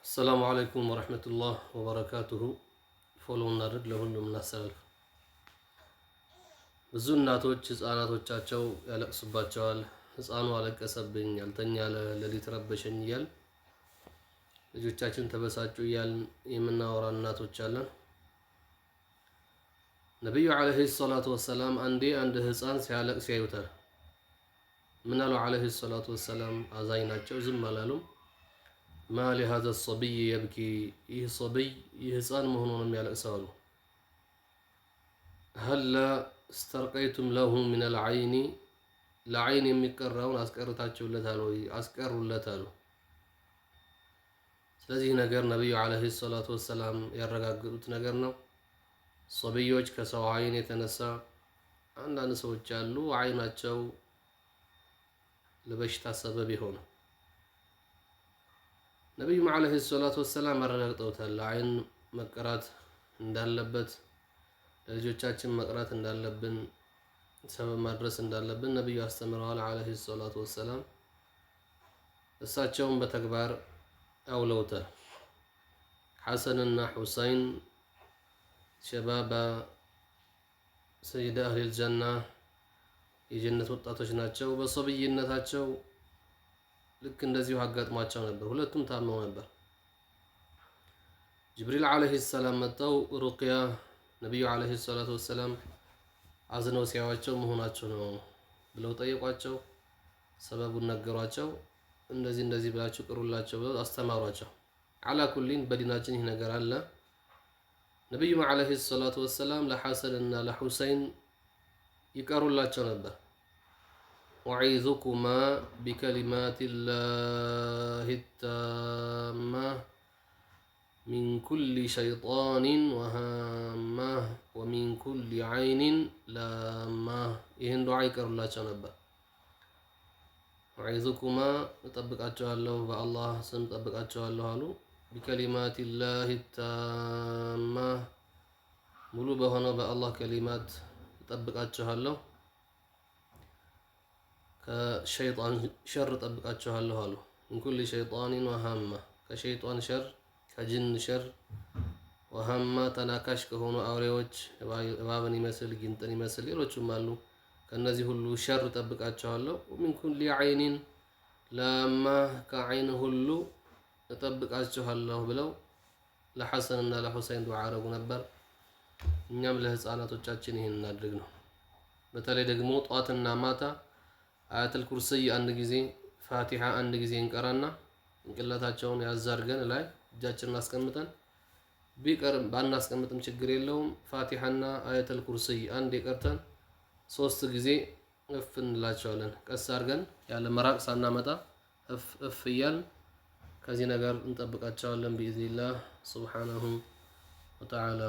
السلام عليكم ورحمة الله وبركاته ፎሎ እናድርግ ለሁሉም እናስተላልፍ። ብዙ እናቶች ህፃናቶቻቸው ያለቅሱባቸዋል። ህፃኑ አለቀሰብኝ፣ ያልተኛ ለሊት ረበሸኝ እያል ልጆቻችን ተበሳጩ እያል የምናወራ እናቶች አለን። ነቢዩ ዓለይሂ ሰላቱ ወሰላም አንድ ህፃን ሲያለቅስ ያዩታል። ምን አሉ ዓለይሂ ሰላቱ ወሰላም? አዛኝ ናቸው፣ ዝም አላሉም። ማ ሊሃዛ ሰቢይ የብኪ፣ ይህ ሰቢይ ይህ ህፃን መሆኑንም ያለቅሰዋሉ። ሀላ እስተርቀይቱም ለሁ ሚነል ዐይኒ፣ ለዐይን የሚቀራውን አስቀርታችሁለታል ወይ? አስቀሩለታሉ። ስለዚህ ነገር ነቢዩ ዓለይሂ ሰላቱ ወሰላም ያረጋገጡት ነገር ነው። ሰቢዮች ከሰው ዐይን የተነሳ አንዳንድ ሰዎች አሉ ዐይናቸው ለበሽታ ሰበብ የሆነ ነቢዩም ዓለይሂ ሰላቱ ወሰላም አረጋግጠውታል። ለዐይን መቀራት እንዳለበት፣ ለልጆቻችን መቅራት እንዳለብን፣ ሰበብ ማድረስ እንዳለብን ነቢዩ አስተምረዋል ዓለይሂ ሰላቱ ወሰላም። እሳቸውም በተግባር አውለውታል። ሐሰንና ሑሰይን ሸባባ ሰይደ አህሊል ጀና የጀነት ወጣቶች ናቸው። በሶብይነታቸው ልክ እንደዚሁ አጋጥሟቸው ነበር። ሁለቱም ታመው ነበር። ጅብሪል ዓለይሂ ሰላም መጥተው ሩቅያ ነቢዩ ዓለይሂ ሰላቱ ወሰላም አዝነው ሲያዩዋቸው መሆናቸው ነው ብለው ጠየቋቸው። ሰበቡን ነገሯቸው። እንደዚህ ብላችሁ ቅሩላቸው ብለው አስተማሯቸው። ዓላ ኩሊን በዲናችን ይህ ነገር አለ። ነቢዩም ዓለይሂ ሰላቱ ወሰላም ለሐሰን እና ለሑሰይን ይቀሩላቸው ነበር። ወዒዙኩማ ቢከሊማቲላሂ ታማ ሚን ኩሊ ሸይጣኒን ወሃማ ወሚን ኩሊ ዐይኒን ላማ። ይህን ዱዓ ይቀሩላቸው ነበር። ወዒዙኩማ እጠብቃቸዋለሁ፣ በአላህ ስም እጠብቃቸዋለሁ አሉ። ቢከሊማቲላሂ ታማ ሙሉ በሆነው በአላህ ከሊማት እጠብቃቸዋለሁ፣ ከሸይጣን ሸር እጠብቃቸዋለሁ አሉ። ሚን ኩሊ ሸይጣኒን ወሃማ፣ ከሸይጣን ሸር፣ ከጅን ሸር፣ ወሃማ ተናካሽ ከሆኑ አውሬዎች፣ እባብን ይመስል ጊንጥን ይመስል ሌሎችም አሉ። ከነዚህ ሁሉ ሸር እጠብቃቸዋለሁ። ሚን ኩሊ ዐይኒን ላማ፣ ከዐይን ሁሉ እጠብቃቸዋለሁ ብለው ለሐሰንና ለሑሰይን ዱዓ አረጉ ነበር። እኛም ለህፃናቶቻችን ይህን እናድርግ ነው። በተለይ ደግሞ ጧትና ማታ አያተል ኩርሲይ አንድ ጊዜ፣ ፋቲሓ አንድ ጊዜ እንቀራና ጭንቅላታቸውን ያዛርገን ላይ እጃችንን አስቀምጠን፣ ቢቀርም ባናስቀምጥም ችግር የለውም። ፋቲሓና አያተል ኩርሲይ አንድ የቀርተን 3 ጊዜ እፍ እንላቸዋለን። ቀስ አድርገን ያለ መራቅ ሳናመጣ እፍ እያልን ከዚህ ነገር እንጠብቃቸዋለን ቢኢዝኒላህ ሱብሓነሁ ወተዓላ።